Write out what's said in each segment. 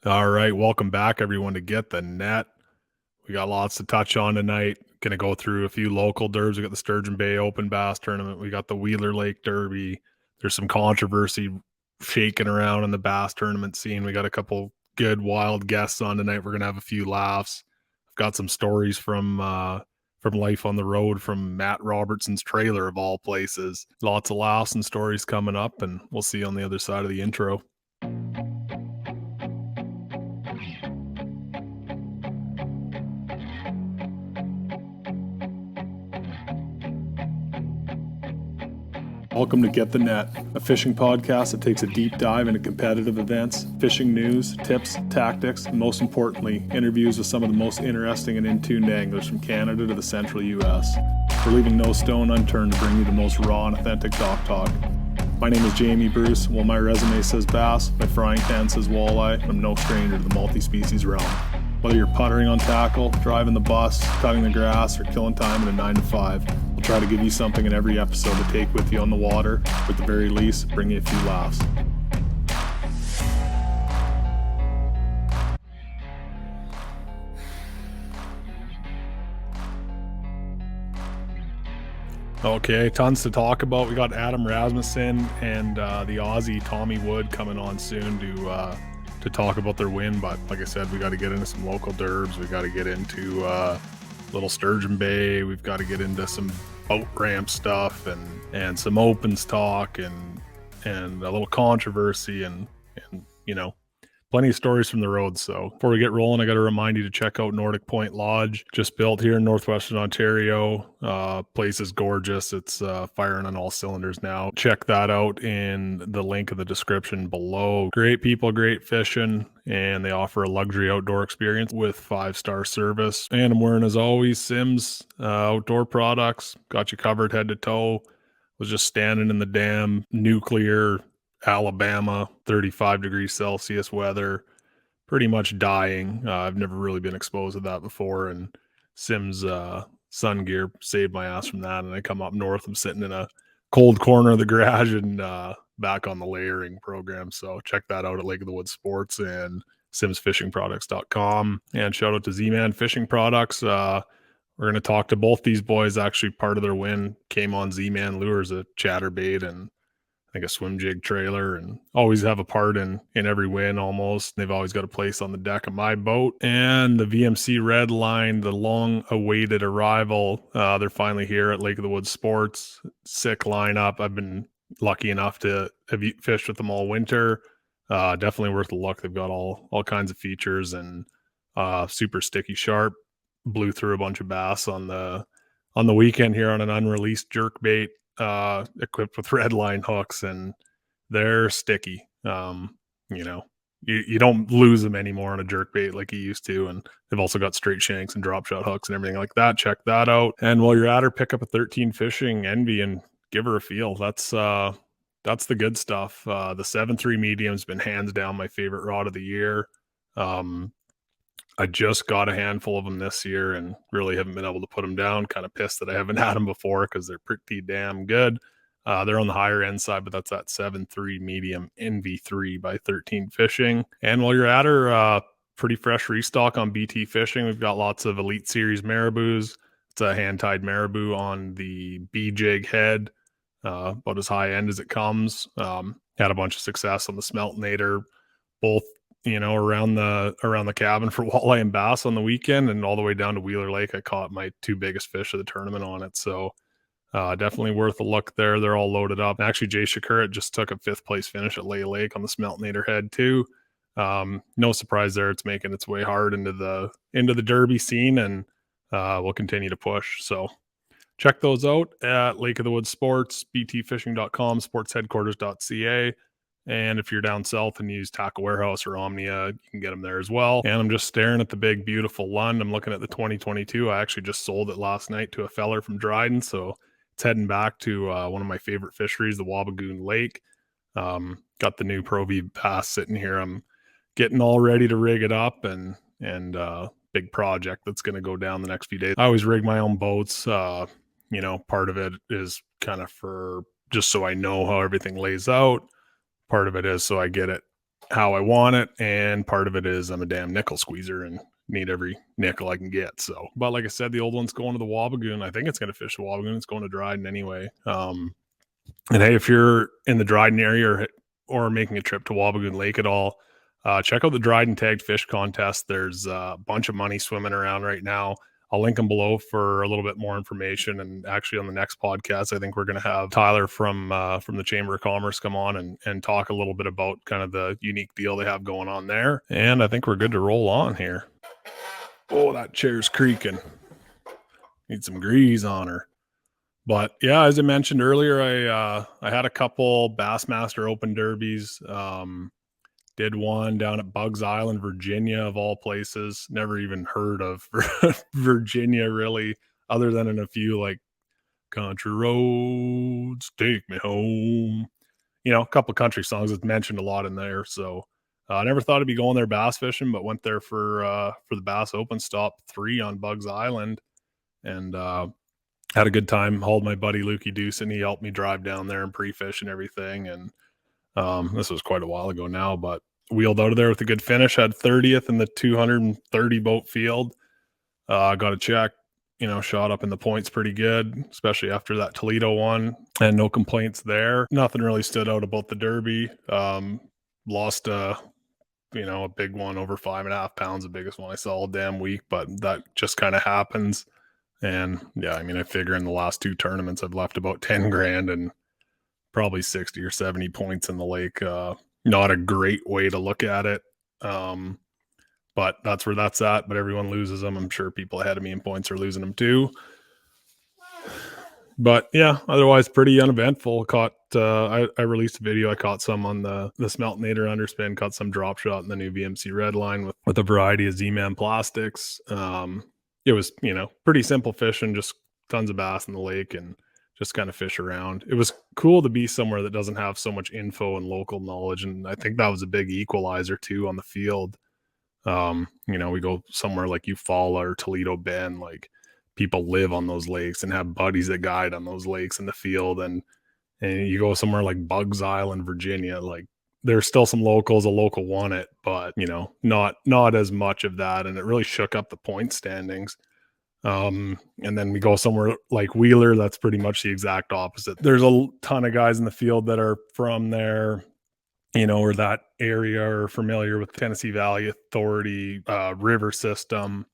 All right, welcome back, everyone, to Get the Net. We got lots to touch on tonight. Going to go through a few local derbs. We got the Sturgeon Bay Open Bass Tournament. We got the Wheeler Lake Derby. There's some controversy shaking around in the bass tournament scene. We got a couple good wild guests on tonight. We're going to have a few laughs. I've got some stories from life on the road from Matt Robertson's trailer of all places. Lots of laughs and stories coming up, and we'll see you on the other side of the intro. Welcome to Get the Net, a fishing podcast that takes a deep dive into competitive events, fishing news, tips, tactics, and most importantly, interviews with some of the most interesting and in-tuned anglers from Canada to the central U.S. We're leaving no stone unturned to bring you the most raw and authentic dock talk. My name is Jamie Bruce. While my resume says bass, my frying pan says walleye. I'm no stranger to the multi-species realm. Whether you're puttering on tackle, driving the bus, cutting the grass, or killing time in a 9 to 5, we'll try to give you something in every episode to take with you on the water, or at the very least, bring you a few laughs. Okay, tons to talk about. We got Adam Rasmussen and the Aussie Tommy Wood coming on soon to talk about their win. But like I said, we got to get into some local derbs. We got to get into Little Sturgeon Bay. We've got to get into some boat ramp stuff and some opens talk and a little controversy and plenty of stories from the road. So before we get rolling, I got to remind you to check out Nordic Point Lodge, just built here in Northwestern Ontario. Place is gorgeous. It's firing on all cylinders now. Check that out in the link in the description below. Great people, great fishing, and they offer a luxury outdoor experience with 5-star service. And I'm wearing, as always, Simms outdoor products. Got you covered head to toe. Was just standing in the damn nuclear Alabama, 35 degrees Celsius weather, pretty much dying. I've never really been exposed to that before, and Simms sun gear saved my ass from that. And I come up north, I'm sitting in a cold corner of the garage and back on the layering program. So check that out at Lake of the Woods Sports and simmsfishingproducts.com. And shout out to Z-Man Fishing Products. We're going to talk to both these boys. Actually, part of their win came on Z-Man Lures, a chatterbait and I think a swim jig trailer, and always have a part in every win almost. They've always got a place on the deck of my boat. And the VMC Red Line, the long-awaited arrival, they're finally here at Lake of the Woods Sports. Sick lineup. I've been lucky enough to have fished with them all winter. Definitely worth a look. They've got all kinds of features and super sticky sharp. Blew through a bunch of bass on the weekend here on an unreleased jerk bait. Equipped with red line hooks, and they're sticky. You don't lose them anymore on a jerk bait like you used to. And they've also got straight shanks and drop shot hooks and everything like that. Check that out. And while you're at her, pick up a 13 Fishing Envy and give her a feel. That's the good stuff. The 7.3 medium's been hands down my favorite rod of the year. I just got a handful of them this year and really haven't been able to put them down. Kind of pissed that I haven't had them before because they're pretty damn good. They're on the higher end side, but that's that 7.3 medium NV3 by 13 Fishing. And while you're at her, pretty fresh restock on BT Fishing. We've got lots of Elite Series marabous. It's a hand-tied marabou on the B-jig head, about as high end as it comes. Had a bunch of success on the Smeltinator, both around the cabin for walleye and bass on the weekend, and all the way down to Wheeler Lake. I caught my 2 biggest fish of the tournament on it. So definitely worth a look there. They're all loaded up. And actually, Jay Shakurat just took a 5th place finish at Lay Lake on the Smeltinator head too. No surprise there. It's making its way hard into the derby scene, and we'll continue to push. So check those out at Lake of the Woods Sports, btfishing.com, sportsheadquarters.ca. And if you're down south and use Tackle Warehouse or Omnia, you can get them there as well. And I'm just staring at the big, beautiful Lund. I'm looking at the 2022. I actually just sold it last night to a feller from Dryden. So it's heading back to one of my favorite fisheries, the Wabagoon Lake. Got the new Pro V Bass sitting here. I'm getting all ready to rig it up and big project that's going to go down the next few days. I always rig my own boats. Part of it is kind of for just so I know how everything lays out. Part of it is so I get it how I want it, and part of it is I'm a damn nickel squeezer and need every nickel I can get. So, but like I said, the old one's going to the Wabagoon. I think it's going to fish the Wabagoon. It's going to Dryden anyway. And hey, if you're in the Dryden area or making a trip to Wabagoon Lake at all, check out the Dryden Tagged Fish Contest. There's a bunch of money swimming around right now. I'll link them below for a little bit more information. And actually, on the next podcast, I think we're going to have Tyler from the Chamber of Commerce come on and talk a little bit about kind of the unique deal they have going on there. And I think we're good to roll on here. Oh, that chair's creaking. Need some grease on her. But yeah, as I mentioned earlier, I had a couple Bassmaster Open derbies. Did one down at Bugs Island, Virginia, of all places. Never even heard of Virginia, really, other than in a few like "Country Roads Take Me Home." You know, a couple of country songs that's mentioned a lot in there. So I never thought I'd be going there bass fishing, but went there for the Bass Open Stop 3 on Bugs Island, and had a good time. Hauled my buddy Lukey Deuce, and he helped me drive down there and pre-fish and everything. And this was quite a while ago now, but wheeled out of there with a good finish. Had 30th in the 230 boat field. Got a check, shot up in the points pretty good, especially after that Toledo one, and no complaints there. Nothing really stood out about the Derby. Lost a big one over 5.5 pounds, the biggest one I saw all damn week, but that just kind of happens. And yeah, I mean, I figure in the last 2 tournaments, I've left about 10 grand and probably 60 or 70 points in the lake. Not a great way to look at it. But that's where that's at. But everyone loses them. I'm sure people ahead of me in points are losing them too. But yeah, otherwise pretty uneventful. Caught I released a video. I caught some on the Smeltinator underspin, caught some drop shot in the new VMC red line with a variety of Z-Man plastics. It was, pretty simple fishing, just tons of bass in the lake and just kind of fish around. It was cool to be somewhere that doesn't have so much info and local knowledge. And I think that was a big equalizer too on the field. We go somewhere like Eufaula or Toledo Bend, like people live on those lakes and have buddies that guide on those lakes in the field. And you go somewhere like Bugs Island, Virginia, like there's still some locals, a local won it, but not as much of that. And it really shook up the point standings. And then we go somewhere like Wheeler, that's pretty much the exact opposite. There's a ton of guys in the field that are from there, or that area, are familiar with Tennessee Valley Authority river system.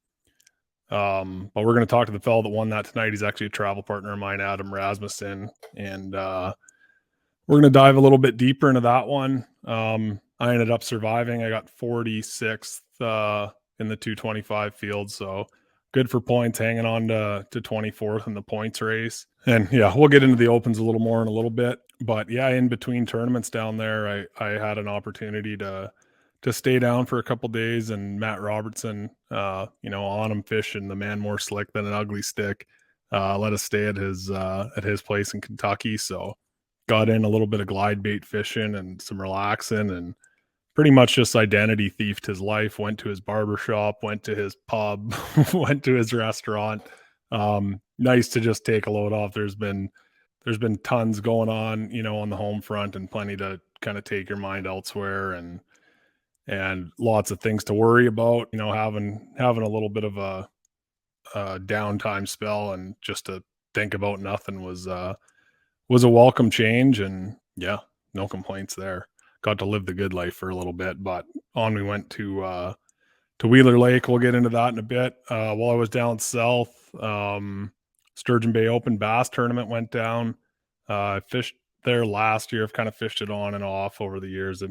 But we're going to talk to the fellow that won that tonight. He's actually a travel partner of mine, Adam Rasmussen, and we're going to dive a little bit deeper into that one. I ended up surviving. I got 46th in the 225 field, so good for points, hanging on to 24th in the points race. And yeah, we'll get into the opens a little more in a little bit. But yeah, in between tournaments down there, I had an opportunity to stay down for a couple days, and Matt Robertson, on him fishing, the man more slick than an ugly stick, let us stay at his place in Kentucky. So got in a little bit of glide bait fishing and some relaxing, and pretty much just identity thiefed his life. Went to his barber shop, went to his pub, went to his restaurant. Nice to just take a load off. There's been tons going on, on the home front, and plenty to kind of take your mind elsewhere, and lots of things to worry about, having a little bit of a downtime spell and just to think about nothing was a welcome change. And yeah, no complaints there. Got to live the good life for a little bit, but on we went to Wheeler Lake. We'll get into that in a bit. While I was down south, Sturgeon Bay Open Bass Tournament went down. I fished there last year. I've kind of fished it on and off over the years.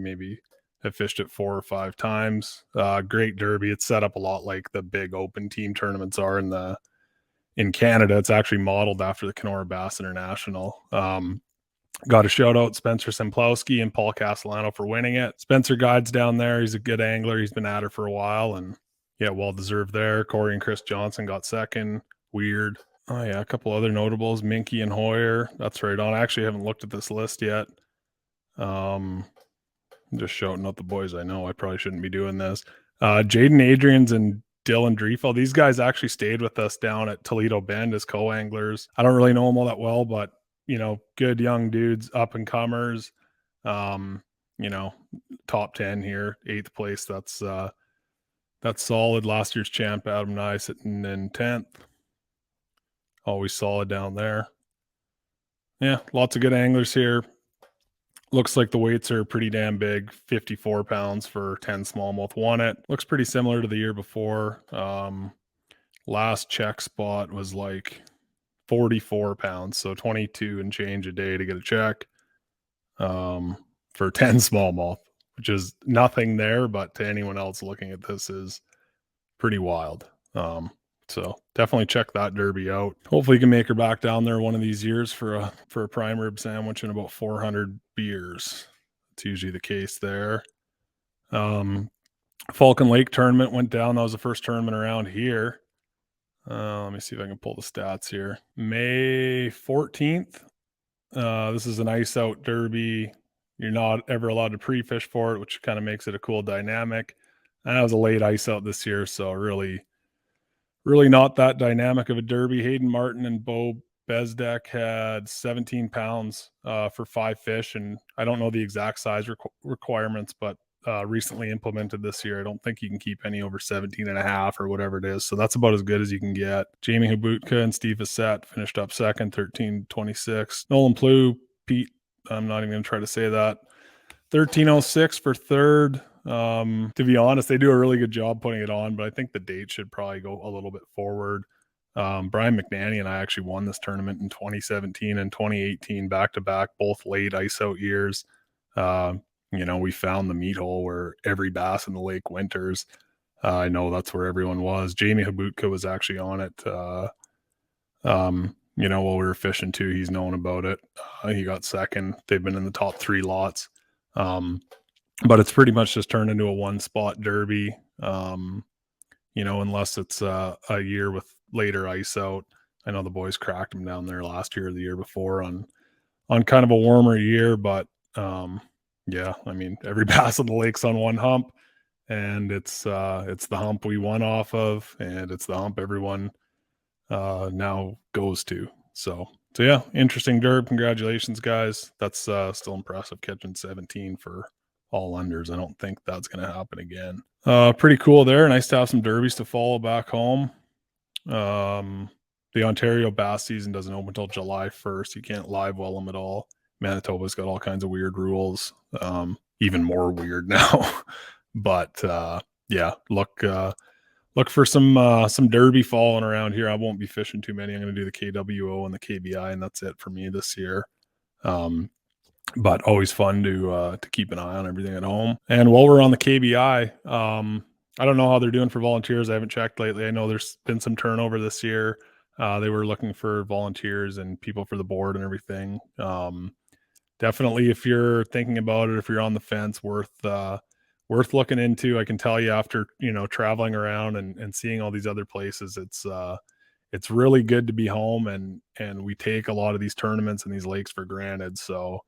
I've fished it 4 or 5 times. Great derby. It's set up a lot like the big open team tournaments are in Canada. It's actually modeled after the Kenora Bass International. Got a shout out Spencer Semplowski and Paul Castellano for winning it. Spencer guides down there. He's a good angler. He's been at her for a while, and yeah, well deserved there. Corey and Chris Johnson got second. Weird. Oh yeah, a couple other notables, Minky and Hoyer. That's right on. I actually haven't looked at this list yet. I'm just shouting out the boys I know. I probably shouldn't be doing this. Jaden Adrians and Dylan Driefel. These guys actually stayed with us down at Toledo Bend as co-anglers. I don't really know them all that well, but good young dudes, up and comers. top 10 here, 8th place. That's solid. Last year's champ Adam Nye sitting in 10th. Always solid down there. Yeah, lots of good anglers here. Looks like the weights are pretty damn big. 54 pounds for 10 smallmouth. Won it. Looks pretty similar to the year before. Last check spot was like 44 pounds, so 22 and change a day to get a check for 10 smallmouth, which is nothing there, but to anyone else looking at this is pretty wild. So definitely check that derby out. Hopefully you can make her back down there one of these years for a prime rib sandwich and about 400 beers. It's usually the case there. Falcon Lake tournament went down. That was the first tournament around here. Let me see if I can pull the stats here. May 14th. This is an ice out derby. You're not ever allowed to pre-fish for it, which kind of makes it a cool dynamic. And that was a late ice out this year, so really not that dynamic of a derby. Hayden Martin and Bo Bezdek had 17 pounds for 5 fish, and I don't know the exact size requirements, but recently implemented this year. I don't think you can keep any over 17 and a half or whatever it is. So that's about as good as you can get. Jamie Habutka and Steve Assett finished up second, 13:26. Nolan Plew, Pete, I'm not even going to try to say that, 13:06 for third. To be honest, they do a really good job putting it on, but I think the date should probably go a little bit forward. Brian McNanny and I actually won this tournament in 2017 and 2018 back-to-back, both late ice out years. We found the meat hole where every bass in the lake winters. I know that's where everyone was. Jamie Habutka was actually on it. While we were fishing too, he's known about it. He got second. They've been in the top 3 lots. But it's pretty much just turned into a one-spot derby, unless it's a year with later ice out. I know the boys cracked them down there last year or the year before on kind of a warmer year, but yeah, I mean, every bass on the lake's on one hump, and it's the hump we won off of, and it's the hump everyone now goes to. So yeah, interesting derb. Congratulations, guys. That's still impressive, catching 17 for all unders. I don't think that's going to happen again. Pretty cool there. Nice to have some derbies to follow back home. The Ontario bass season doesn't open until July 1st. You can't live well them at all. Manitoba's got all kinds of weird rules, even more weird now. But yeah, look for some derby falling around here. I won't be fishing too many. I'm going to do the KWO and the KBI, and that's it for me this year. But always fun to keep an eye on everything at home. And while we're on the KBI, I don't know how they're doing for volunteers. I haven't checked lately. I know there's been some turnover this year. They were looking for volunteers and people for the board and everything. Definitely, if you're thinking about it, if you're on the fence, worth looking into. I can tell you after traveling around and seeing all these other places, it's really good to be home, and we take a lot of these tournaments and these lakes for granted. So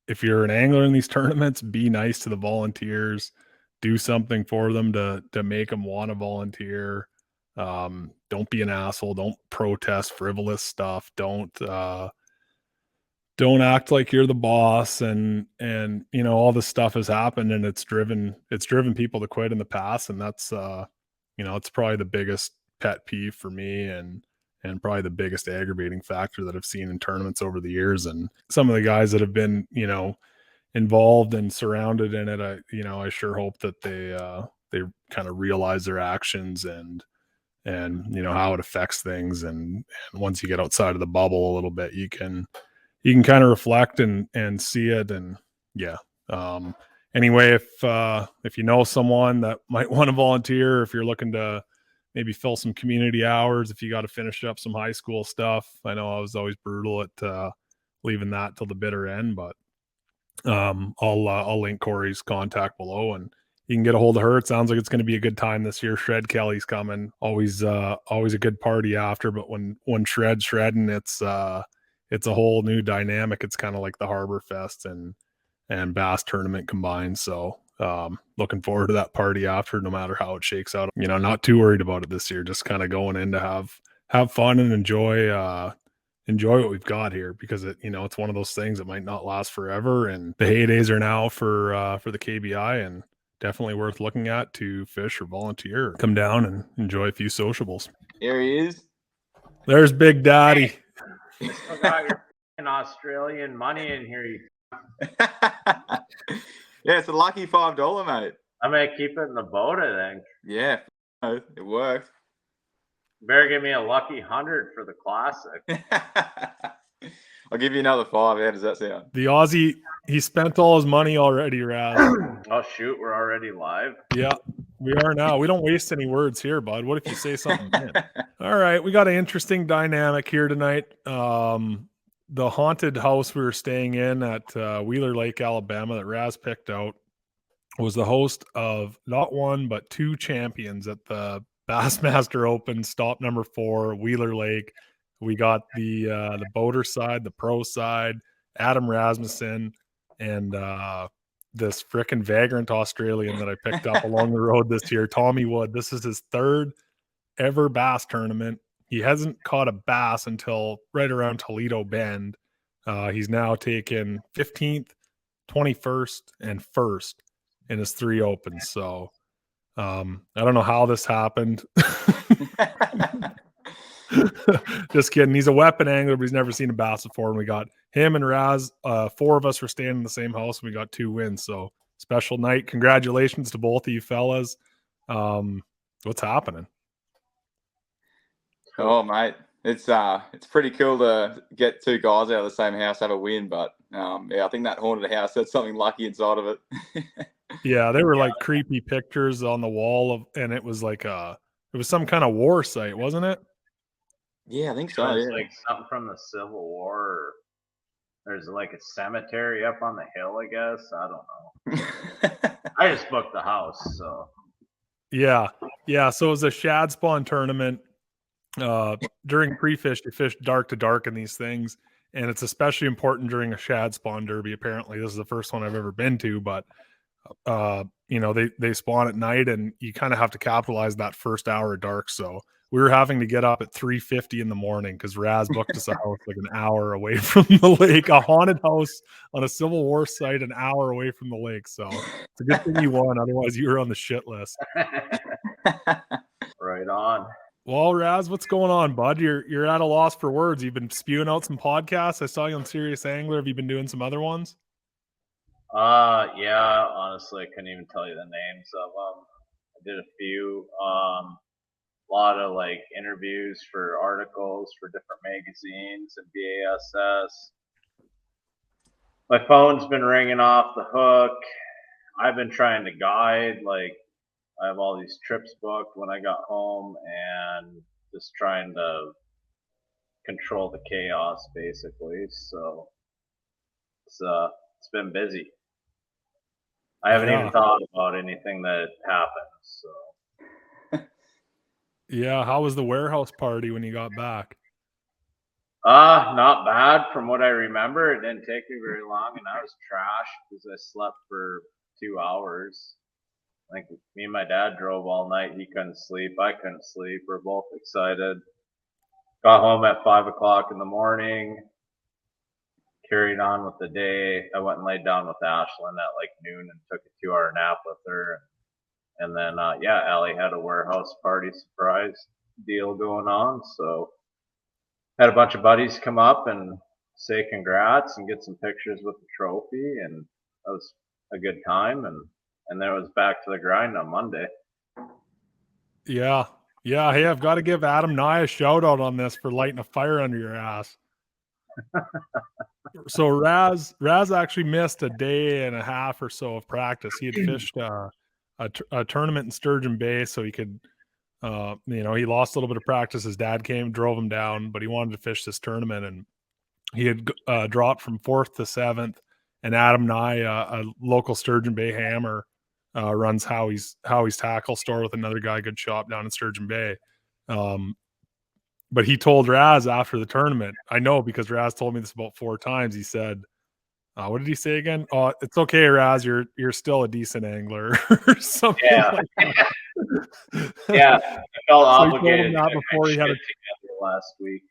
if you're an angler in these tournaments, be nice to the volunteers, do something for them to make them want to volunteer. Don't be an asshole. Don't protest frivolous stuff. Don't act like you're the boss, and all this stuff has happened, and it's driven people to quit in the past. And that's it's probably the biggest pet peeve for me, and probably the biggest aggravating factor that I've seen in tournaments over the years. And some of the guys that have been involved and surrounded in it, I sure hope that they kind of realize their actions and how it affects things. And once you get outside of the bubble a little bit, you can kind of reflect and see it. And yeah. Anyway, if you know someone that might want to volunteer, if you're looking to maybe fill some community hours, if you got to finish up some high school stuff, I know I was always brutal at leaving that till the bitter end, but I'll link Corey's contact below, and you can get a hold of her. It sounds like it's going to be a good time this year. Shred Kelly's coming. Always a good party after, but when Shred's shredding, it's a whole new dynamic. It's kind of like the Harbor Fest and Bass Tournament combined. So looking forward to that party after, no matter how it shakes out. Not too worried about it this year. Just kind of going in to have fun and enjoy enjoy what we've got here, because it's one of those things that might not last forever, and the heydays are now for the KBI, and definitely worth looking at to fish or volunteer, or come down and enjoy a few sociables. Here he is. There's Big Daddy. Hey, still got your Australian money in here. Yeah, it's a lucky $5, mate. I'm gonna keep it in the boat, I think. Yeah, it worked. Better give me a lucky 100 for the classic. I'll give you another 5. How does that sound? The Aussie, he spent all his money already, Raz. Oh shoot, we're already live. Yeah, we are now. We don't waste any words here, bud. What if you say something? All right, we got an interesting dynamic here tonight. The haunted house we were staying in at Wheeler Lake, Alabama, that Raz picked out, was the host of not one but 2 champions at the Bassmaster Open, stop number 4, Wheeler Lake. We got the boater side, the pro side, Adam Rasmussen, and this frickin' vagrant Australian that I picked up along the road this year, Tommy Wood. This is his 3rd ever bass tournament. He hasn't caught a bass until right around Toledo Bend. He's now taken 15th, 21st, and 1st in his 3 opens. So I don't know how this happened. Just kidding. He's a weapon angler, but he's never seen a bass before. And we got him and Raz. 4 of us were staying in the same house, and we got 2 wins. So special night. Congratulations to both of you fellas. What's happening? Oh, mate, it's pretty cool to get 2 guys out of the same house, have a win. But yeah, I think that haunted house had something lucky inside of it. Yeah, they were like creepy pictures on the wall and it was like it was some kind of war site, wasn't it? Yeah, I think so. It's Yeah. like something from the Civil War. Or there's like a cemetery up on the hill, I guess. I don't know. I just booked the house, so. Yeah. So it was a shad spawn tournament. During pre-fish, you fish dark to dark in these things, and it's especially important during a shad spawn derby. Apparently, this is the first one I've ever been to, but they spawn at night, and you kind of have to capitalize that first hour of dark. So we were having to get up at 3:50 in the morning because Raz booked us a house like an hour away from the lake, a haunted house on a Civil War site, an hour away from the lake. So it's a good thing you won, otherwise you were on the shit list. Right on. Well, Raz, what's going on, bud? You're at a loss for words. You've been spewing out some podcasts. I saw you on Serious Angler. Have you been doing some other ones? Yeah, honestly, I couldn't even tell you the names of them. I did a few, a lot of like interviews for articles for different magazines and BASS. My phone's been ringing off the hook. I've been trying to guide, like I have all these trips booked when I got home, and just trying to control the chaos basically. So it's been busy. I haven't even thought about anything that happened. So yeah, how was the warehouse party when you got back? Not bad from what I remember. It didn't take me very long, and I was trashed because I slept for 2 hours. I think me and my dad drove all night. He couldn't sleep. I couldn't sleep. We're both excited. Got home at 5 o'clock in the morning. Carried on with the day. I went and laid down with Ashlyn at like noon and took a 2-hour nap with her. And then, Allie had a warehouse party surprise deal going on. So had a bunch of buddies come up and say congrats and get some pictures with the trophy. And that was a good time. And then it was back to the grind on Monday. Yeah. Hey, I've got to give Adam Nye a shout out on this for lighting a fire under your ass. So Raz actually missed a day and a half or so of practice. He had fished a tournament in Sturgeon Bay, so he could, he lost a little bit of practice. His dad drove him down, but he wanted to fish this tournament, and he had dropped from 4th to 7th. And Adam Nye, a local Sturgeon Bay hammer, runs Howie's tackle store with another guy, good shop down in Sturgeon Bay. But he told Raz after the tournament, I know because Raz told me this about 4 times. He said, what did he say again? Oh, it's okay, Raz. You're still a decent angler or something. Yeah. Like that. Yeah. I felt obligated to before he had last week.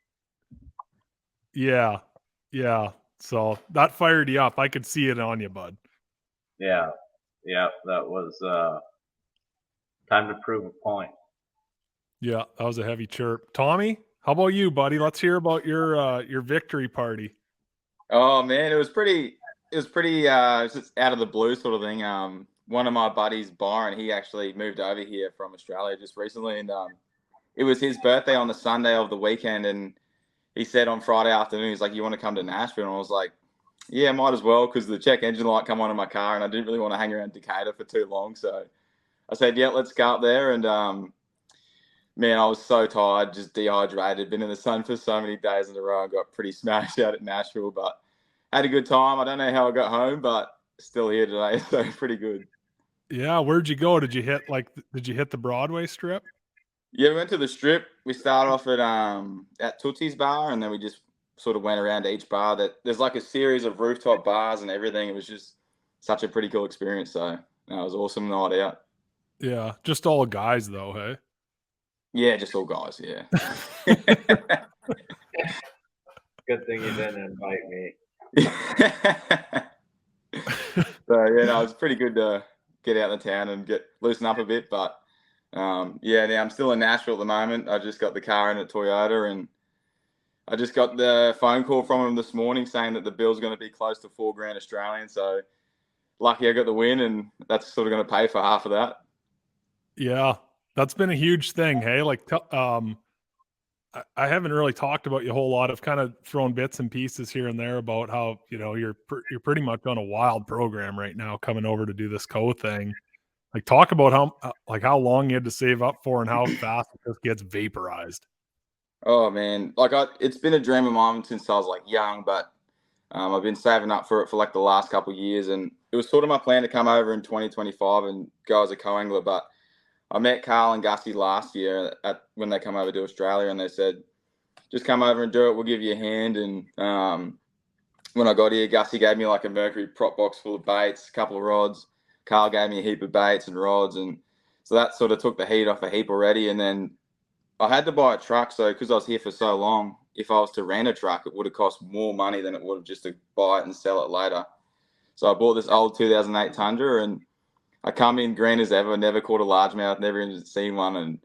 Yeah. Yeah. So that fired you up. I could see it on you, bud. Yeah. Yeah. That was time to prove a point. Yeah, that was a heavy chirp. Tommy, how about you, buddy? Let's hear about your victory party. Oh man, it was pretty. It was pretty. It was just out of the blue sort of thing. One of my buddies, Byron, he actually moved over here from Australia just recently, and it was his birthday on the Sunday of the weekend, and he said on Friday afternoon, he's like, "You want to come to Nashville?" And I was like, "Yeah, might as well," because the check engine light come on in my car, and I didn't really want to hang around Decatur for too long. So I said, "Yeah, let's go up there." And man, I was so tired, just dehydrated. Been in the sun for so many days in a row. I got pretty smashed out at Nashville, but had a good time. I don't know how I got home, but still here today, so pretty good. Yeah, where'd you go? Did you hit the Broadway strip? Yeah, we went to the strip. We started off at Tootsie's bar, and then we just sort of went around to each bar. That there's like a series of rooftop bars and everything. It was just such a pretty cool experience. So it was awesome night out. Yeah, just all guys though, hey? Yeah, just all guys. Yeah. Good thing you didn't invite me. So yeah, no, it's pretty good to get out in the town and loosen up a bit. But yeah, now I'm still in Nashville at the moment. I just got the car in at Toyota, and I just got the phone call from him this morning saying that the bill's going to be close to $4,000 Australian. So lucky I got the win, and that's sort of going to pay for half of that. Yeah, that's been a huge thing, hey? Like, I haven't really talked about you a whole lot. I've kind of thrown bits and pieces here and there about how, you're pretty much on a wild program right now coming over to do this thing. Like, talk about how long you had to save up for and how fast it just gets vaporized. Oh man, it's been a dream of mine since I was like young, but I've been saving up for it for like the last couple of years, and it was sort of my plan to come over in 2025 and go as a co-angler. But I met Carl and Gussie last year when they come over to Australia, and they said, "Just come over and do it. We'll give you a hand." And when I got here, Gussie gave me like a Mercury prop box full of baits, a couple of rods. Carl gave me a heap of baits and rods, and so that sort of took the heat off a heap already. And then I had to buy a truck, so because I was here for so long, if I was to rent a truck, it would have cost more money than it would have just to buy it and sell it later. So I bought this old 2008 Tundra, and I come in green as ever, never caught a largemouth, never even seen one. And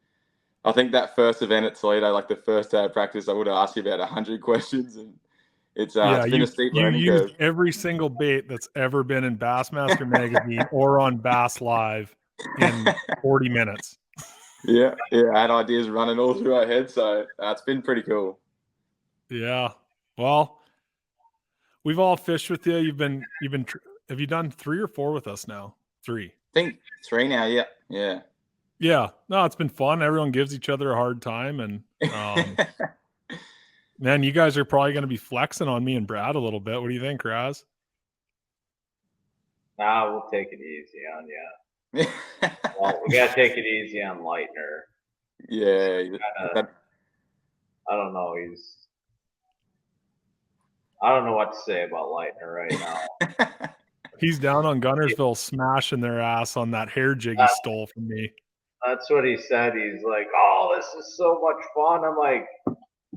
I think that first event at Toledo, like the first day of practice, I would have asked you about 100 questions, and it's been a steep you learning used curve. every single bait that's ever been in Bassmaster magazine or on Bass Live in 40 minutes. Yeah, I had ideas running all through our head, so it's been pretty cool. Yeah, well, we've all fished with you. Have you done 3 or 4 with us now? 3. I think 3 now. Yeah. Yeah, no, it's been fun. Everyone gives each other a hard time, and man, you guys are probably going to be flexing on me and Brad a little bit. What do you think, Raz? Nah, we'll take it easy on you. Well, we gotta take it easy on Lightner. Yeah, I don't know. I don't know what to say about Lightner right now. He's down on Gunnersville smashing their ass on that hair jig he stole from me. That's what he said. He's like, "Oh, this is so much fun." I'm like,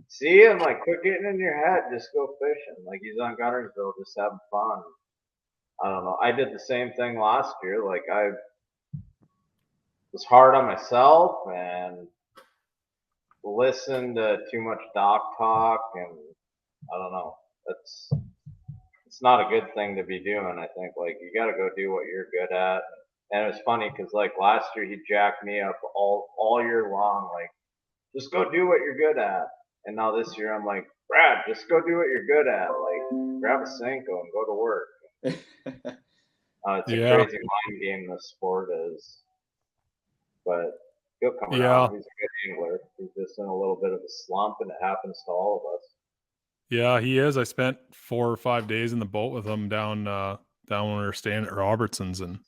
"See, I'm like, quit getting in your head. Just go fishing." Like he's on Gunnersville, just having fun. I don't know. I did the same thing last year. Like I was hard on myself and listened to too much doc talk, and I don't know. It's not a good thing to be doing. I think like you got to go do what you're good at. And it was funny because like last year he jacked me up all year long. Like just go do what you're good at. And now this year I'm like, Brad, just go do what you're good at. Like grab a Senko and go to work. It's a crazy mind game this sport is. But he'll come around. He's a good angler. He's just in a little bit of a slump, and it happens to all of us. Yeah, he is. I spent 4 or 5 days in the boat with him down when we were staying at Robertson's, and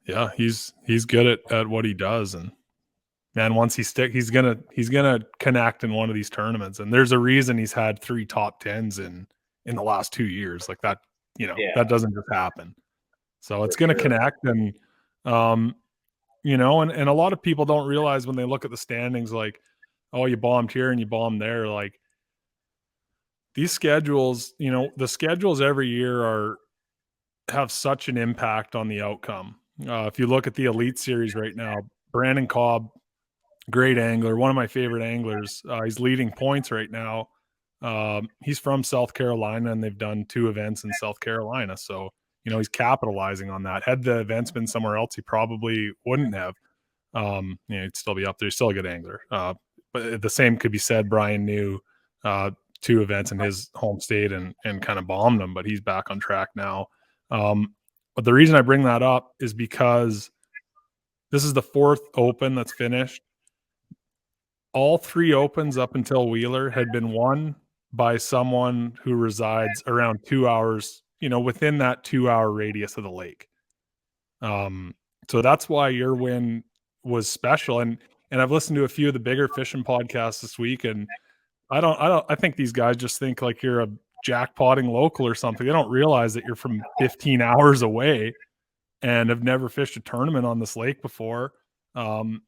yeah, he's good at what he does. And man, once he's gonna connect in one of these tournaments. And there's a reason he's had 3 top 10s in the last 2 years. Like that, that doesn't just happen. So it's gonna connect, and and a lot of people don't realize when they look at the standings, like, oh, you bombed here and you bombed there. Like these schedules, the schedules every year have such an impact on the outcome. If you look at the Elite Series right now, Brandon Cobb, great angler, one of my favorite anglers. He's leading points right now. He's from South Carolina, and they've done 2 events in South Carolina. So, he's capitalizing on that. Had the events been somewhere else, he probably wouldn't have. He'd still be up there. He's still a good angler. But the same could be said. Brian New, 2 events in his home state and kind of bombed them, but he's back on track now. But the reason I bring that up is because this is the 4th Open that's finished. All 3 Opens up until Wheeler had been won by someone who resides around 2 hours, within that 2-hour radius of the lake. So that's why your win was special. And I've listened to a few of the bigger fishing podcasts this week, and I think these guys just think like you're a jackpotting local or something. They don't realize that you're from 15 hours away and have never fished a tournament on this lake before. And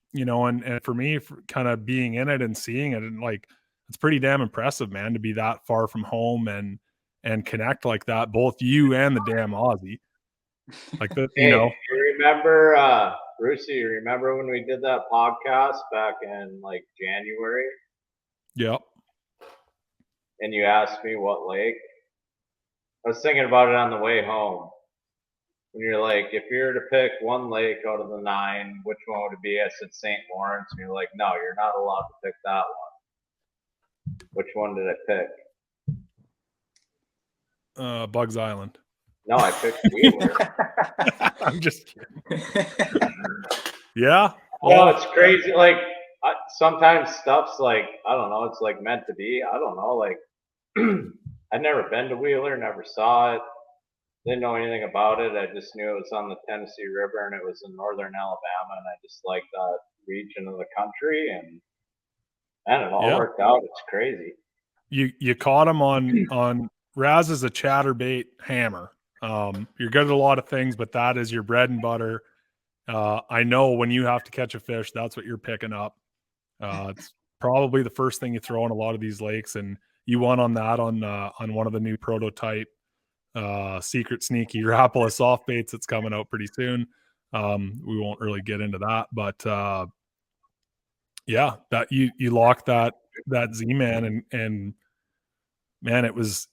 for me, kind of being in it and seeing it, and like, it's pretty damn impressive, man, to be that far from home and connect like that, both you and the damn Aussie. Like the, You remember, Brucey, you remember when we did that podcast back in like January? Yep. And you asked me what lake? I was thinking about it on the way home. When you're like, if you were to pick one lake out of the 9, which one would it be? I said St. Lawrence. And you're like, no, you're not allowed to pick that one. Which one did I pick? Bugs Island. No, I picked Wheeler. I'm just kidding. Yeah. Well, it's crazy. Like, sometimes stuff's like, I don't know, it's like meant to be. I don't know. Like, I'd never been to Wheeler, never saw it, didn't know anything about it. I just knew it was on the Tennessee River and it was in northern Alabama, and I just liked that region of the country, and it all worked out. It's crazy. You caught him on Raz is a chatterbait hammer. You're good at a lot of things, but that is your bread and butter. I know when you have to catch a fish, that's what you're picking up. It's probably the first thing you throw on a lot of these lakes, and you won on that on one of the new prototype secret sneaky Rapala soft baits that's coming out pretty soon. We won't really get into that, but that you locked that Z-Man, and man, it was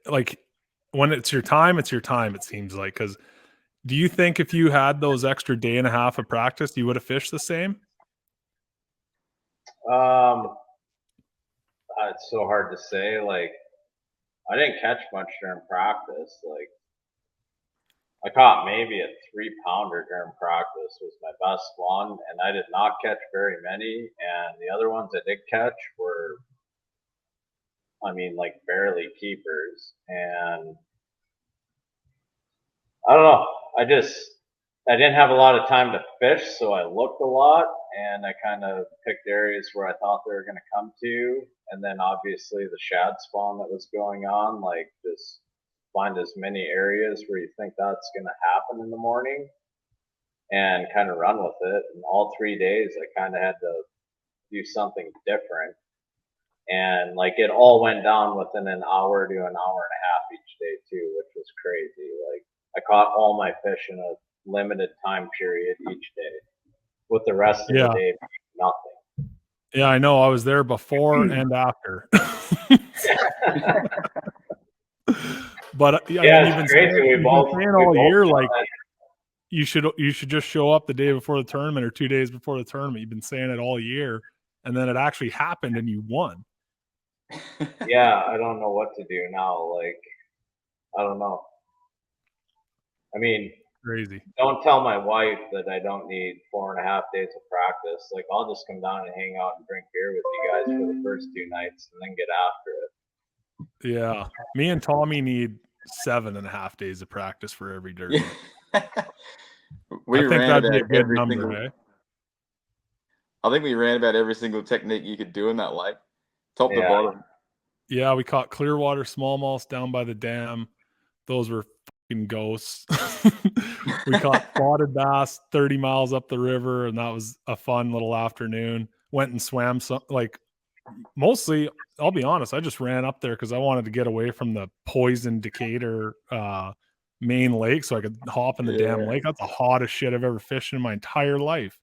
like, when it's your time, it seems like. Because do you think if you had those extra day and a half of practice, you would have fished the same? It's so hard to say. Like, I didn't catch much during practice. Like, I caught maybe a 3-pounder during practice was my best one, and I did not catch very many. And the other ones I did catch were, I mean, like, barely keepers. And I don't know. I didn't have a lot of time to fish, so I looked a lot, and I kind of picked areas where I thought they were going to come to. And then obviously the shad spawn that was going on, like, just find as many areas where you think that's going to happen in the morning and kind of run with it. And all 3 days I kind of had to do something different. And like, it all went down within an hour to an hour and a half each day too, which was crazy. Like, I caught all my fish in a limited time period each day, with the rest of the day being nothing. Yeah, I know. I was there before and after. But yeah, I mean, it's crazy. We've been saying all year, like, you should just show up the day before the tournament or 2 days before the tournament. You've been saying it all year, and then it actually happened and you won. Yeah, I don't know what to do now. Like, I don't know. I mean, crazy. Don't tell my wife that I don't need 4.5 days of practice. Like, I'll just come down and hang out and drink beer with you guys for the first 2 nights and then get after it. Yeah, me and Tommy need 7.5 days of practice for every derby. I think that'd be a good number, eh? I think we ran about every single technique you could do in that lake, top to bottom. Yeah, we caught Clearwater smallmouths down by the dam. Those were fucking ghosts. We caught spotted bass 30 miles up the river, and that was a fun little afternoon. Went and swam mostly, I'll be honest, I just ran up there because I wanted to get away from the poison Decatur main lake so I could hop in the damn Yeah. lake. That's the hottest shit I've ever fished in my entire life.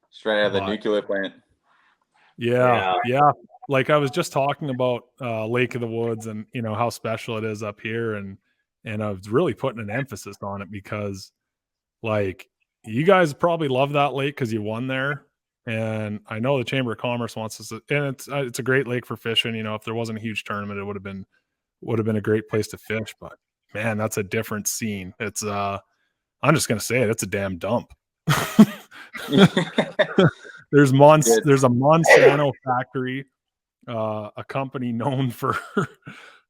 Straight out of the But nuclear plant. yeah, Yeah. yeah. Like I was just talking about Lake of the Woods and you know how special it is up here, and I was really putting an emphasis on it because like you guys probably love that lake because you won there. And I know the Chamber of Commerce wants us to, and it's a great lake for fishing. You know, if there wasn't a huge tournament, it would have been a great place to fish. But man, that's a different scene. It's I'm just gonna say it, it's a damn dump. There's Yeah. there's a Monsanto factory, a company known for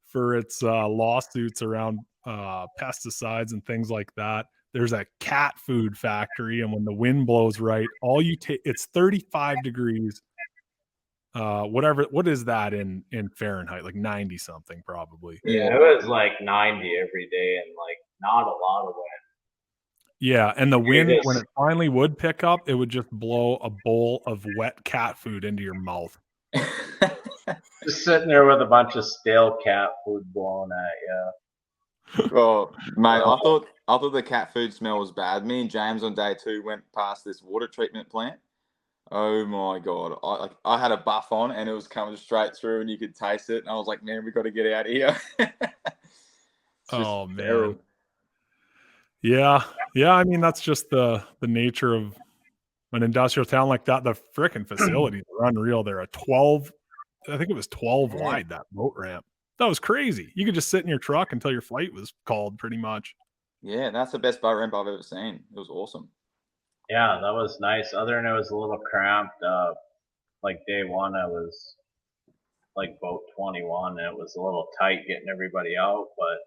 for its lawsuits around pesticides and things like that. There's a cat food factory, and when the wind blows right, all you take it's 35 degrees. What is that in Fahrenheit? Like 90 something probably. Yeah, it was like 90 every day and like not a lot of wind. Yeah, and the You wind when just it finally would pick up, it would just blow a bowl of wet cat food into your mouth. just sitting there with a bunch of stale cat food blowing at you. Oh, mate, I thought the cat food smell was bad. Me and James on day 2 went past this water treatment plant. Oh my god! I had a buff on and it was coming straight through, and you could taste it. And I was like, man, we got to get out of here. It's just Oh man. terrible. Yeah. Yeah, I mean that's just the nature of an industrial town like that. The frickin' facilities are unreal. They're a 12, I think it was 12 Yeah. wide, that boat ramp. That was crazy. You could just sit in your truck until your flight was called pretty much. Yeah, that's the best boat ramp I've ever seen. It was awesome. Yeah, that was nice. Other than it was a little cramped. Like day 1, I was like boat 21, and it was a little tight getting everybody out. But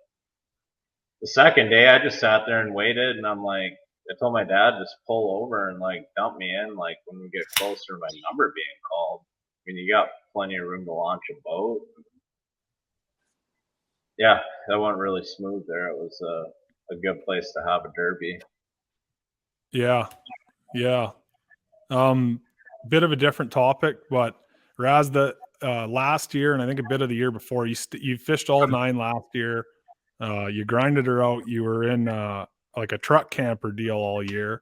the second day, I just sat there and waited, and I'm like, I told my dad just pull over and like dump me in, like when we get closer to my number being called. I mean, you got plenty of room to launch a boat. Yeah, that went really smooth there. It was a good place to have a derby. Yeah. Yeah. Bit of a different topic, but Raz, the last year and I think a bit of the year before, you fished all 9 last year. You grinded her out. You were in like a truck camper deal all year.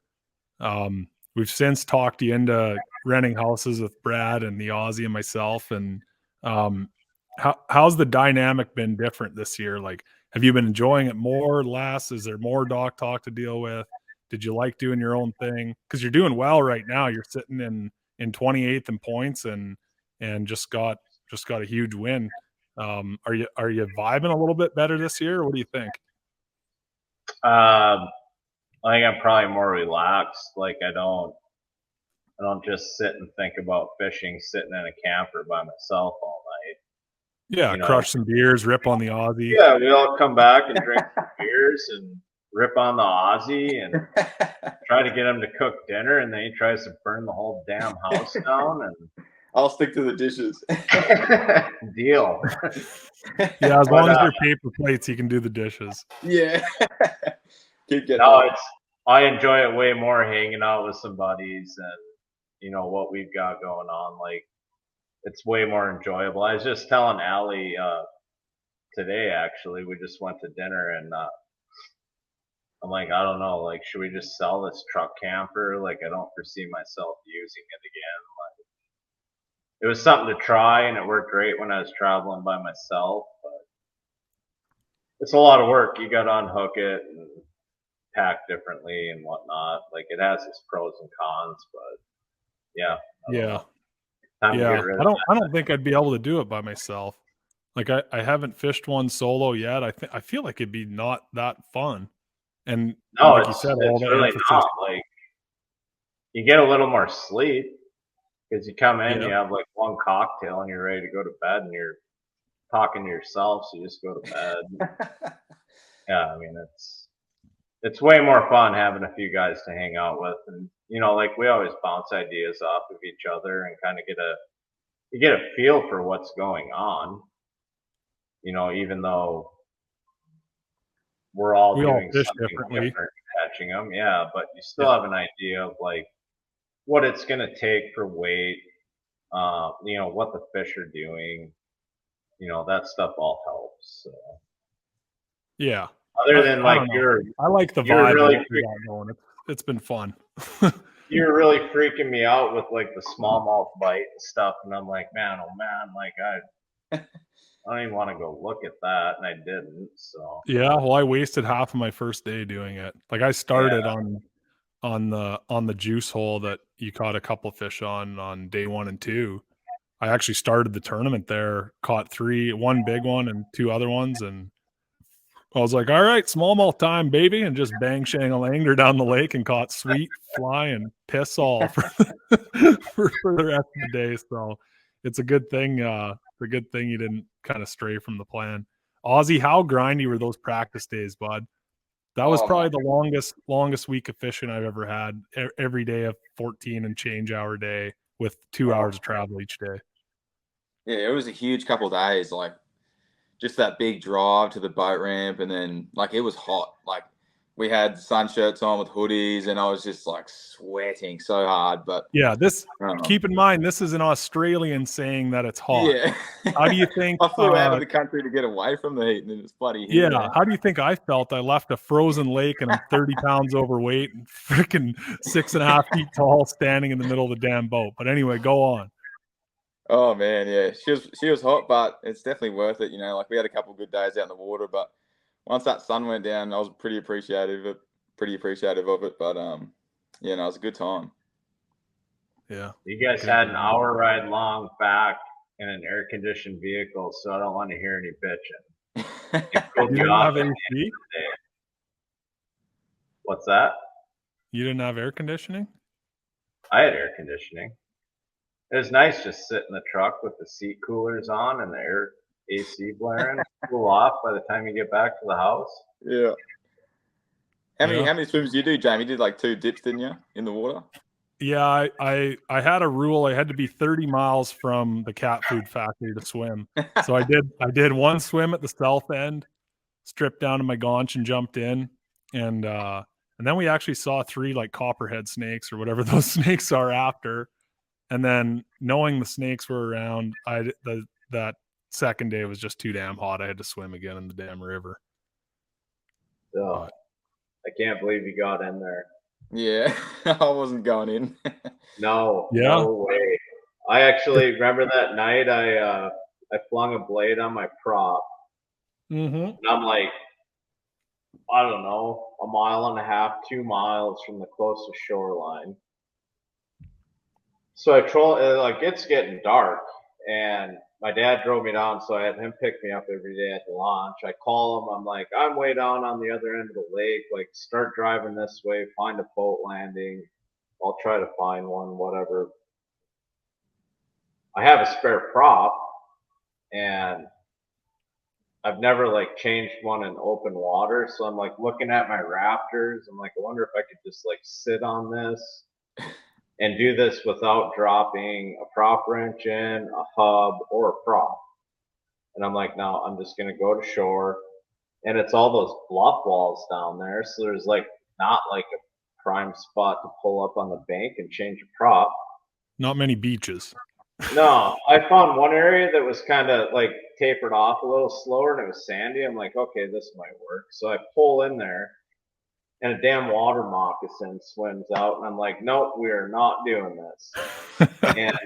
We've since talked you into renting houses with Brad and the Aussie and myself. And how's the dynamic been different this year? Like, have you been enjoying it more or less? Is there more dock talk to deal with? Did you like doing your own thing? Because you're doing well right now. You're sitting in 28th in points and just got a huge win. Are you vibing a little bit better this year? Or what do you think? I think I'm probably more relaxed. Like I don't just sit and think about fishing sitting in a camper by myself all night. Yeah, You know? crush some beers, rip on the Aussie. Yeah, we all come back and drink some beers and rip on the Aussie and try to get him to cook dinner, and then he tries to burn the whole damn house down. And I'll stick to the dishes. deal. Yeah, as long as they're paper plates, you can do the dishes. Yeah. Keep getting No, on. I enjoy it way more hanging out with some buddies and you know what we've got going on. Like it's way more enjoyable. I was just telling Allie today actually, we just went to dinner and I'm like, I don't know, like should we just sell this truck camper? Like I don't foresee myself using it again. Like it was something to try and it worked great when I was traveling by myself, but it's a lot of work. You got to unhook it and pack differently and whatnot. Like it has its pros and cons, but yeah. Yeah. Time to Yeah. get rid of I don't think I'd be able to do it by myself. Like I haven't fished one solo yet. I feel like it'd be not that fun. And no, like you it's said, all the really emphasis. not. Like you get a little more sleep because you come in, Yeah. you have like one cocktail and you're ready to go to bed and you're talking to yourself, so you just go to bed. Yeah, I mean it's way more fun having a few guys to hang out with, and you know, like we always bounce ideas off of each other and kind of get a feel for what's going on. You know, even though we're all We all doing fish something differently. different, catching them, yeah, but you still have an idea of like what it's going to take for weight, you know, what the fish are doing, you know, that stuff all helps. So. Yeah. Other than I like don't know. I like the you're vibe really of what we got going. It's been fun. you're really freaking me out with like the smallmouth bite and stuff, and I'm like, man, oh man, like I don't even want to go look at that, and I didn't. So Yeah, well, I wasted half of my first day doing it. Like I started on the juice hole that you caught a couple fish on day 1 and 2. I actually started the tournament there, caught 3, 1 big one and 2 other ones, and I was like, "All right, smallmouth time, baby," and just bang shang-a-langed down the lake and caught sweet fly and piss all for for the rest of the day. So it's a good thing. It's a good thing you didn't kind of stray from the plan. Ozzy, how grindy were those practice days, bud? That was Oh my, probably the longest week of fishing I've ever had. Every day of 14 and change hour day with 2 oh, hours of travel each day. yeah, it was a huge couple of days. Like just that big drive to the boat ramp, and then like it was hot. Like we had sun shirts on with hoodies, and I was just like sweating so hard. But Yeah, um, keep in mind this is an Australian saying that it's hot. yeah, How do you think I flew out of the country to get away from the heat, and it was bloody here, yeah, man. how do you think I felt? I left a frozen lake and I'm 30 pounds overweight and freaking 6.5 feet tall standing in the middle of the damn boat. But anyway, go on. Oh man, yeah, she was hot, but it's definitely worth it. You know, like we had a couple good days out in the water, but once that sun went down, I was pretty appreciative of it. But yeah, no, it was a good time. Yeah. you guys Good had an deal. hour ride long back in an air conditioned vehicle, so I don't want to hear any bitching. It cooled You you didn't off have at the AC? end of the day. What's that? You didn't have air conditioning? I had air conditioning. It was nice just sit in the truck with the seat coolers on and the air AC blaring. Cool off by the time you get back to the house. Yeah. How many Yeah. how many swims did you do, Jamie? You did like 2 dips, didn't you, in the water? Yeah, I had a rule. I had to be 30 miles from the cat food factory to swim. So I did 1 swim at the south end, stripped down to my gaunch and jumped in. And then we actually saw 3 like copperhead snakes or whatever those snakes are after. And then knowing the snakes were around, that second day was just too damn hot. I had to swim again in the damn river. So But I can't believe you got in there. Yeah, I wasn't going in. No, yeah, no way. I actually remember that night I flung a blade on my prop mm-hmm. and I'm like, I don't know, a mile and a half, 2 miles from the closest shoreline. So I troll like it's getting dark, and my dad drove me down, so I had him pick me up every day at the launch. I call him, I'm like, I'm way down on the other end of the lake. Like, start driving this way, find a boat landing. I'll try to find one, whatever. I have a spare prop, and I've never like changed one in open water. So I'm like looking at my Raptors. I'm like, I wonder if I could just like sit on this and do this without dropping a prop wrench in, a hub, or a prop. And I'm like, no, I'm just going to go to shore. And it's all those bluff walls down there. So there's like not like a prime spot to pull up on the bank and change a prop. Not many beaches. No, I found one area that was kind of like tapered off a little slower and it was sandy. I'm like, okay, this might work. So I pull in there and a damn water moccasin swims out. And I'm like, nope, we are not doing this. And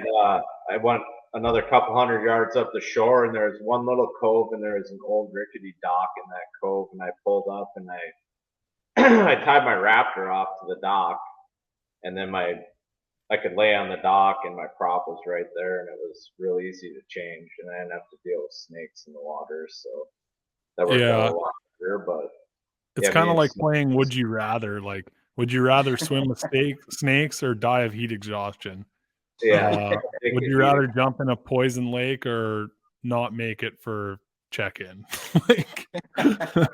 I went another couple hundred yards up the shore, and there's one little cove, and there's an old rickety dock in that cove. And I pulled up, and I tied my Raptor off to the dock, and then I could lay on the dock, and my prop was right there, and it was real easy to change, and I didn't have to deal with snakes in the water, so that worked out Yeah, a lot better. But it's yeah, kind me of and like playing snakes. Would You Rather. Like, would you rather swim with snakes or die of heat exhaustion? Yeah, it Would could you be rather jump in a poison lake or not make it for check-in? Like, I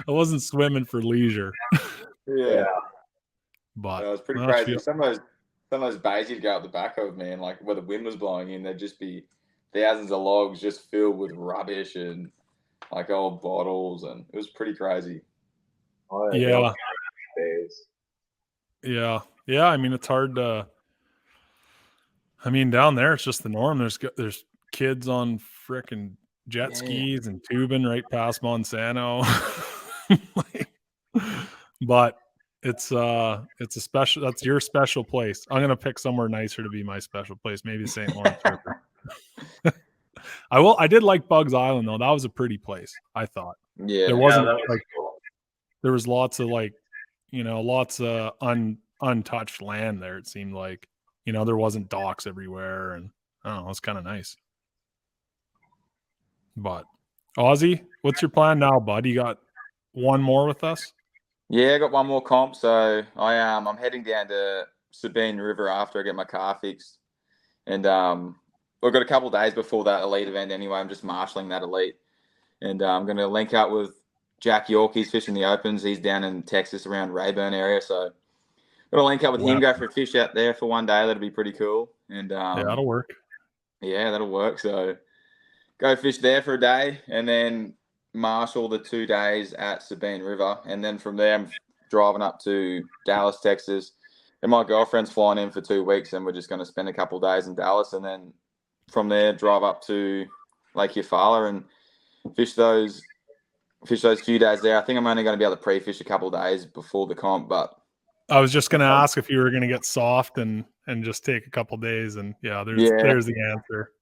wasn't swimming for leisure, Yeah, yeah. but it was pretty well, crazy. Some of those bays you'd go out the back of, man, like where the wind was blowing in, there'd just be thousands of logs just filled with rubbish and like old bottles, and it was pretty crazy. Oh, yeah, the old yeah, days. yeah. I mean, it's hard to. I mean, down there it's just the norm. There's kids on frickin' jet Yeah. skis and tubing right past Monsanto. Like, but it's a special. That's your special place. I'm gonna pick somewhere nicer to be my special place. Maybe the St. Lawrence River. I did like Bugs Island though. That was a pretty place. I thought Yeah. there Yeah, wasn't that was like cool. there was lots of like lots of untouched land there. It seemed like there wasn't docks everywhere, and I don't know. It was kind of nice. But Ozzy, what's your plan now, bud? You got one more with us? Yeah, I got one more comp, so I'm heading down to Sabine River after I get my car fixed, and we've got a couple of days before that elite event anyway. I'm just marshalling that elite, and I'm going to link up with Jack York. He's fishing the opens. He's down in Texas around Rayburn area, so got to link up with him, go for a fish out there for one day. That'll be pretty cool, and Yeah, that'll work. Yeah, that'll work. So go fish there for a day, and then marshal the 2 days at Sabine River, and then from there I'm driving up to Dallas, Texas, and my girlfriend's flying in for 2 weeks, and we're just going to spend a couple of days in Dallas, and then from there drive up to Lake Eufaula and fish those few days there. I think I'm only going to be able to pre-fish a couple of days before the comp, but I was just going to ask if you were going to get soft and just take a couple days, and there's the answer.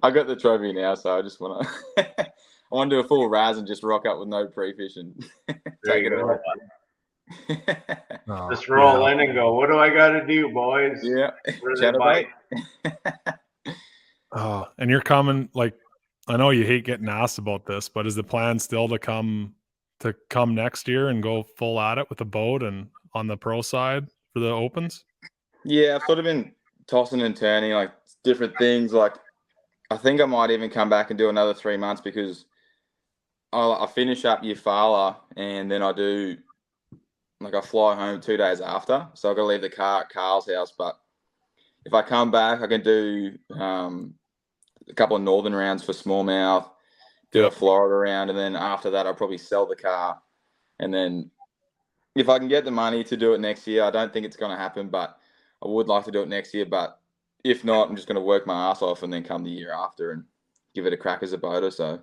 I got the trophy now, so I just want to I want to do a full raz and just rock up with no pre-fish and take it away. Just roll in and go, what do I got to do, boys? Yeah. Bite. Oh, and you're coming, like, I know you hate getting asked about this, but is the plan still to come next year and go full at it with a boat and on the pro side for the opens? Yeah, I've sort of been tossing and turning, like different things. Like, I think I might even come back and do another 3 months because I finish up Eufaula and then I fly home 2 days after. So I've got to leave the car at Carl's house. But if I come back, I can do a couple of northern rounds for smallmouth, do a Florida round, and then after that I'll probably sell the car. And then if I can get the money to do it next year, I don't think it's going to happen, but I would like to do it next year. But if not, I'm just going to work my ass off and then come the year after and give it a crack as a boater. So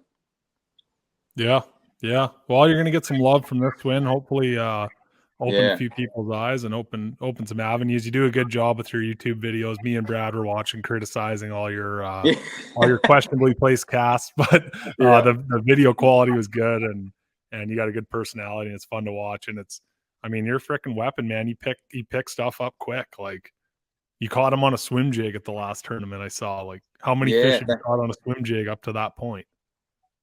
yeah. Well, you're going to get some love from this win. Hopefully, open a few people's eyes and open some avenues. You do a good job with your YouTube videos. Me and Brad were watching, criticizing all your questionably placed casts, but the video quality was good, and you got a good personality, and it's fun to watch. And you're a freaking weapon, man. You pick stuff up quick. Like, you caught him on a swim jig at the last tournament I saw. Like, how many fish have you caught on a swim jig up to that point?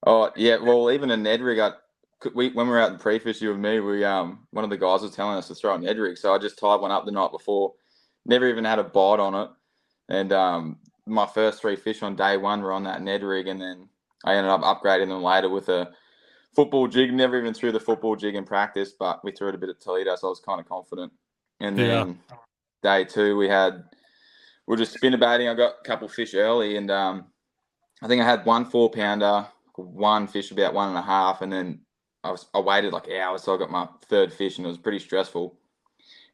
Oh yeah, well, even a Ned rig, when we were out in pre-fish, you and me, one of the guys was telling us to throw a Ned rig, so I just tied one up the night before. Never even had a bite on it, and my first 3 fish on day one were on that Ned rig, and then I ended up upgrading them later with a football jig. Never even threw the football jig in practice, but we threw it a bit at Toledo, so I was kind of confident. And then day 2, we're just spinnerbaiting. I got a couple fish early, and I think I had 1 4-pounder. One fish about 1.5, and then I waited like hours, so I got my 3rd fish, and it was pretty stressful.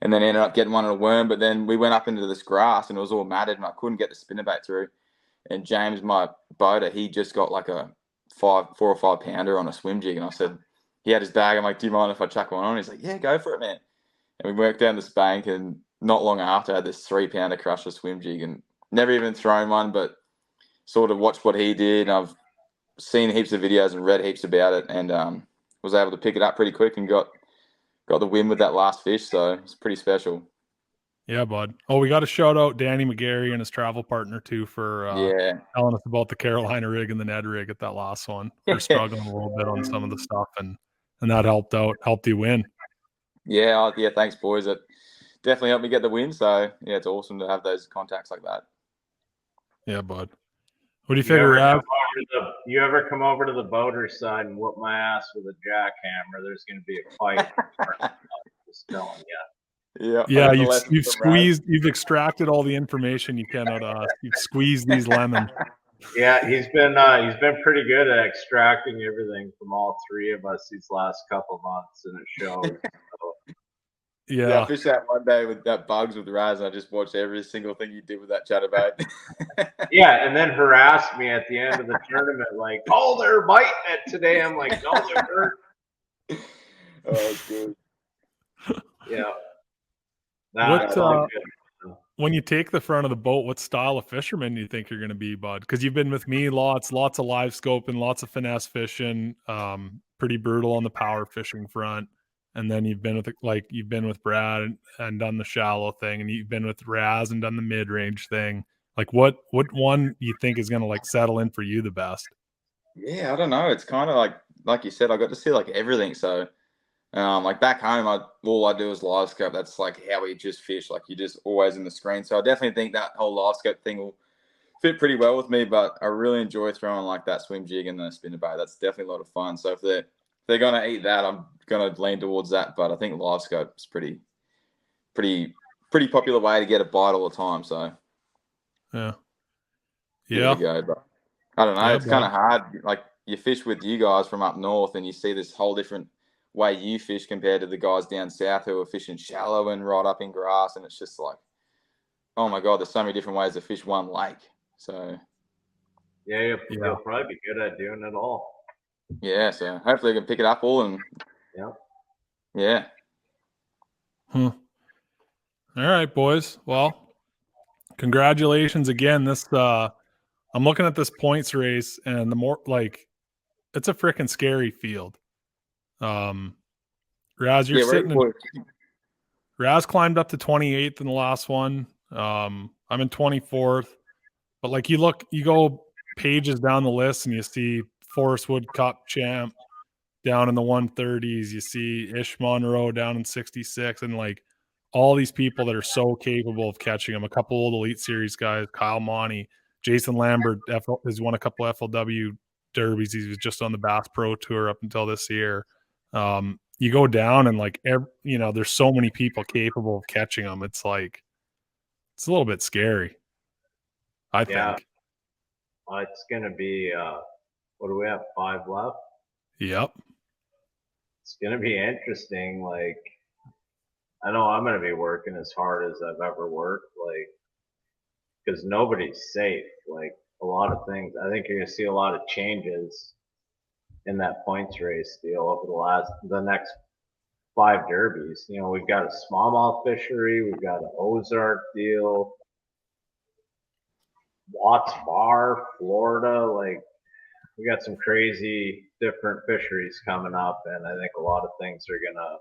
And then ended up getting one on a worm, but then we went up into this grass, and it was all matted, and I couldn't get the spinnerbait through. And James, my boater, he just got like a 4 or 5 pounder on a swim jig, and I said, he had his bag. I'm like, do you mind if I chuck one on? He's like, yeah, go for it, man. And we worked down this bank, and not long after, I had this 3-pounder crusher swim jig, and never even thrown one, but sort of watched what he did. I've seen heaps of videos and read heaps about it, and was able to pick it up pretty quick and got the win with that last fish. So it's pretty special. Yeah, bud. Oh, we got to shout out Danny McGarry and his travel partner too for telling us about the Carolina rig and the Ned rig at that last one. We're struggling a little bit on some of the stuff, and that helped you win. Yeah, thanks, boys. It definitely helped me get the win. So yeah, it's awesome to have those contacts like that. Yeah, bud. What do you figure out? You ever come over to the boater side and whoop my ass with a jackhammer? There's going to be a fight. Just telling you. Yeah. You've extracted all the information you can out of us. You've squeezed these lemons. Yeah, he's been pretty good at extracting everything from all 3 of us these last couple months, and it shows. So Yeah, I fished that one day with that bugs with Raz, and I just watched every single thing you did with that chatterbait. Yeah, and then harassed me at the end of the tournament, like, "Oh, they're biting it today." I'm like, "No, they're hurt." Oh, that's good. Yeah. When you take the front of the boat, what style of fisherman do you think you're going to be, bud? Because you've been with me lots of live scoping, lots of finesse fishing, pretty brutal on the power fishing front, and then you've been with Brad and done the shallow thing, and you've been with Raz and done the mid range thing. Like, what one you think is going to like settle in for you the best? Yeah, I don't know. It's kind of like you said, I got to see like everything. So, like back home, all I do is live scope. That's like how we just fish. Like you're just always in the screen. So I definitely think that whole live scope thing will fit pretty well with me. But I really enjoy throwing like that swim jig and the spinnerbait. That's definitely a lot of fun. So if they're gonna eat that, I'm gonna lean towards that. But I think live scope is pretty popular way to get a bite all the time. So Yeah, give it a go. But I don't know. Yeah, It's kind of hard. Like you fish with you guys from up north, and you see this whole different way you fish compared to the guys down south who are fishing shallow and right up in grass, and it's just like, oh my god, there's so many different ways to fish one lake. So yeah, you'll probably be good at doing it all. Yeah, so hopefully I can pick it up all and yeah. All right, boys. Well, congratulations again. This I'm looking at this points race, and the more like it's a freaking scary field. Raz, you're sitting in, Raz climbed up to 28th in the last one. I'm in 24th, but like you go pages down the list and you see Forest Wood Cup champ down in the 130s. You see Ish Monroe down in 66, and like all these people that are so capable of catching them. A couple old Elite Series guys, Kyle Monty, Jason Lambert has won a couple FLW derbies. He was just on the Bass Pro Tour up until this year. You go down and like there's so many people capable of catching them. It's like it's a little bit scary, I think. It's gonna be what do we have? 5 left. Yep. It's gonna be interesting. Like I know I'm gonna be working as hard as I've ever worked. Like because nobody's safe. Like a lot of things. I think you're gonna see a lot of changes in that points race deal over the next 5 derbies. You know, we've got a smallmouth fishery, we've got an Ozark deal, Watts Bar, Florida. Like we got some crazy different fisheries coming up, and I think a lot of things are gonna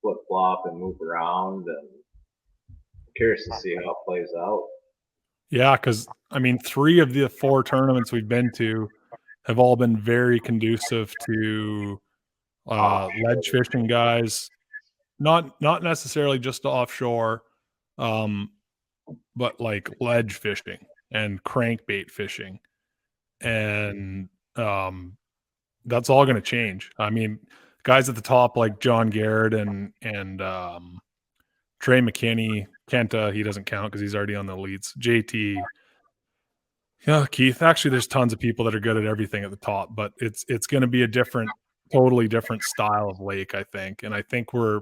flip flop and move around. And I'm curious to see how it plays out. Yeah, because I mean, 3 of the 4 tournaments we've been to have all been very conducive to ledge fishing guys, not necessarily just offshore, but like ledge fishing and crankbait fishing, and that's all going to change. I mean, guys at the top like John Garrett and Trey McKinney, Kenta, he doesn't count because he's already on the elites. JT. Yeah, Keith. Actually, there's tons of people that are good at everything at the top, but it's going to be a totally different style of lake, I think. And I think we're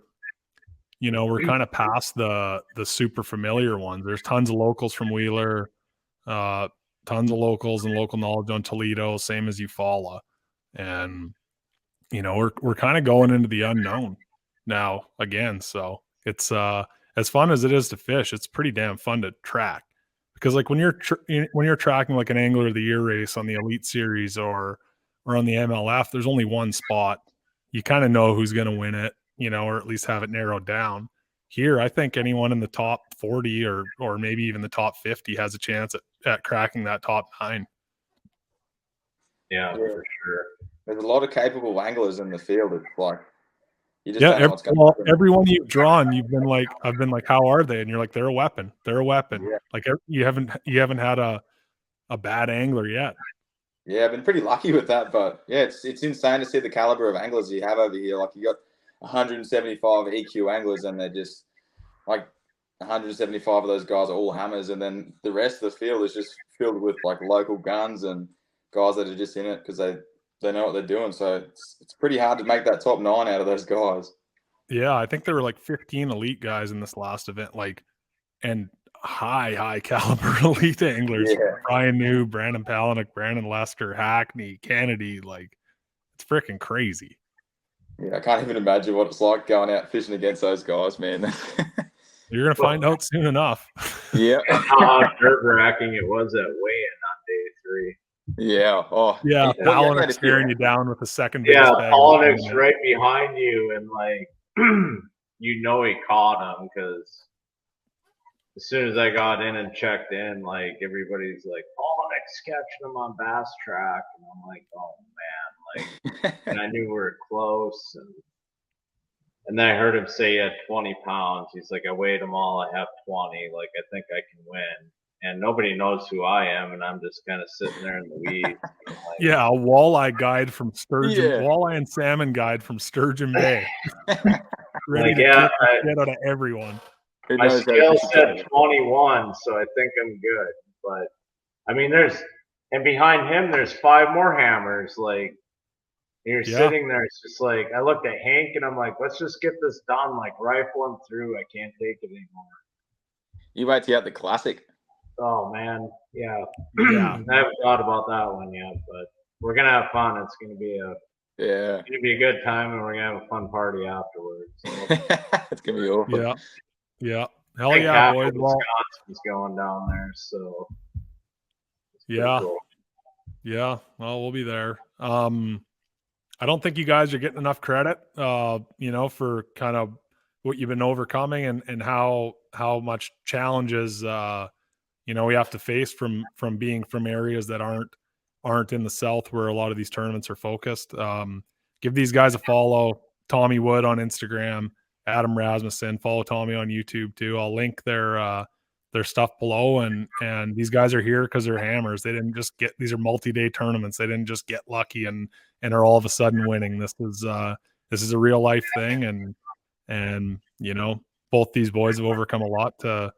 kind of past the super familiar ones. There's tons of locals from Wheeler, tons of locals and local knowledge on Toledo, same as Eufaula. And we're kind of going into the unknown now again. So it's as fun as it is to fish, it's pretty damn fun to track. Because like when you're tracking like an Angler of the Year race on the Elite Series or on the MLF, there's only one spot. You kind of know who's going to win it, or at least have it narrowed down. Here, I think anyone in the top 40 or maybe even the top 50 has a chance at cracking that top 9. Yeah, for sure. There's a lot of capable anglers in the field. It's like you just don't know what's going to happen. Everyone you've drawn, I've been like, how are they? And you're like, they're a weapon. They're a weapon. Yeah. Like you haven't had a bad angler yet. Yeah, I've been pretty lucky with that, but yeah, it's insane to see the caliber of anglers you have over here. Like you got 175 EQ anglers, and they're just like 175 of those guys are all hammers, and then the rest of the field is just filled with like local guns and guys that are just in it because they know what they're doing. So it's pretty hard to make that top 9 out of those guys. Yeah, I think there were like 15 elite guys in this last event, like, and high caliber elite anglers. Yeah. Brian New, Brandon Palaniuk, Brandon Lester, Hackney, Kennedy. Like, it's freaking crazy. Yeah, I can't even imagine what it's like going out fishing against those guys, man. You're gonna find out soon enough. Yeah. How nerve-wracking it was at weigh-in on day 3. Yeah. Oh, Yeah, well, you Palaniuk had to staring feel- you down with the second base Yeah, bag. Palaniuk's right behind you, and like, you know, he caught him because as soon as I got in and checked in, like everybody's like, Palaniuk's catching him on Bass Track, and I'm like, oh man, like, and I knew we were close, and then I heard him say he had 20 pounds. He's like, I weighed them all, I have 20, like I think I can win. And nobody knows who I am, and I'm just kind of sitting there in the weeds. Like, Yeah, a walleye guide from Sturgeon, Yeah. walleye and salmon guide from Sturgeon Bay. Ready Like, to yeah, kick the shit out of everyone. Who my knows how scale to fish said it? 21, so I think I'm good. But I mean, and behind him, there's 5 more hammers. Like, you're Yeah. sitting there, it's just like, I looked at Hank and I'm like, let's just get this done, like rifle him through. I can't take it anymore. You wait till you have the classic. Oh man, yeah. Yeah. I haven't thought about that one yet, but we're gonna have fun. It's gonna be a good time, and we're gonna have a fun party afterwards. So, It's gonna be awesome. Yeah. Hell Hank yeah, Capel, boys. Well, Wisconsin's going down there, so it's pretty yeah. cool. Yeah. Well, we'll be there. I don't think you guys are getting enough credit, for kind of what you've been overcoming and how much challenges, we have to face from being from areas that aren't in the South where a lot of these tournaments are focused. Give these guys a follow. Tommy Wood on Instagram, Adam Rasmussen. Follow Tommy on YouTube too. I'll link their stuff below. And these guys are here because they're hammers. They didn't just these are multi-day tournaments. They didn't just get lucky and are all of a sudden winning. This is a real life thing. And both these boys have overcome a lot to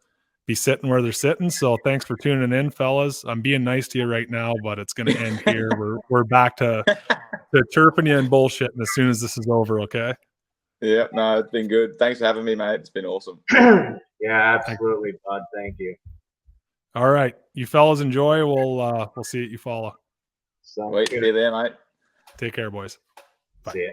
be sitting where they're sitting. So thanks for tuning in, fellas. I'm being nice to you right now, but it's going to end here. We're back to chirping you and bullshitting as soon as this is over. Okay. Yeah, no, it's been good. Thanks for having me, mate. It's been awesome. Yeah, absolutely, bud. Thank you. All right. You fellas enjoy. We'll see it. You follow. Sounds Wait, good. see you there, mate. Take care, boys. Bye. See ya.